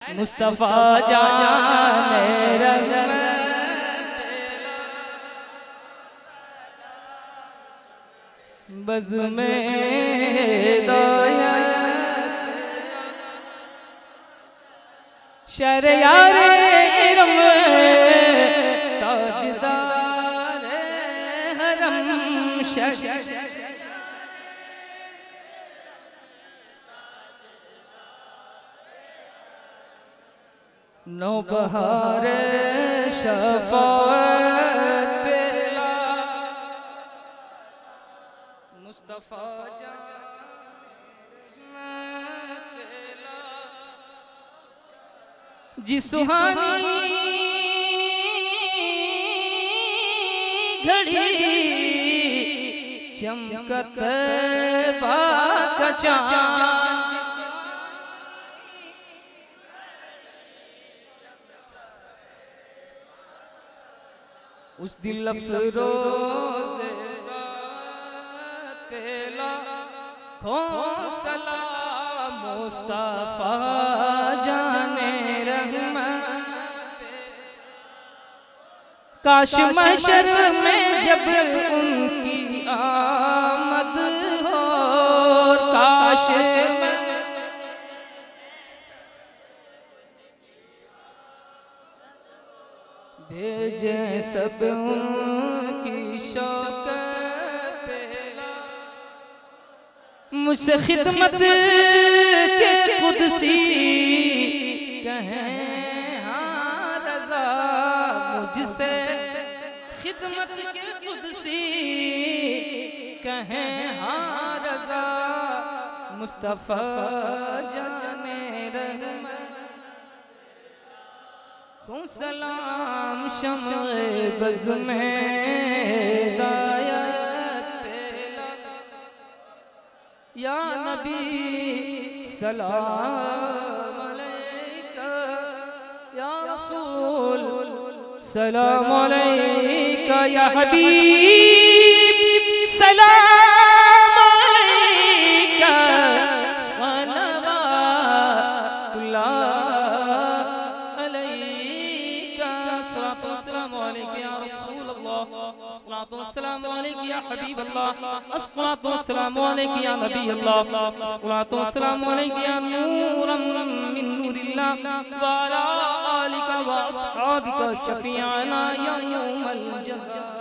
मुस्तफा जाने बज़ में शरियारे इरम ताजदार हरम नौबहार शफाअत पेला मुस्तफा जी सुहानी घड़ी चमकत बाका चांद उस दिल अफरोज़ पेला खोसला मुस्तफा जाने काश महशर में जब उनकी आमद हो, काश भेजे सब उनकी शौकत पेला मुझसे खिदमत के कुदसी कहें हाँ रज़ा, मुझसे खिदमत के कुदसी कहें हाँ रज़ा, मुस्तफा जाने रहमत को सलाम शम्ए बज़ में हिदायत पेला या नबी सलाम अलैका या रसूल सलाम अलैका या हबीब सलाम अलैका सलवातुल्लाह अलैका अस्सलातु वस्सलामु अलैका या रसूल अल्लाह अस्सलातु वस्सलामु अलैका या हबीब अल्लाह अस्सलातु वस्सलामु अलैका या नबी अल्लाह अस्सलातु वस्सलामु अलैका या नूरम मिन नूरिल्लाह व अला आलिका व अस्हाबिका शफीअना यौमल जज़ा।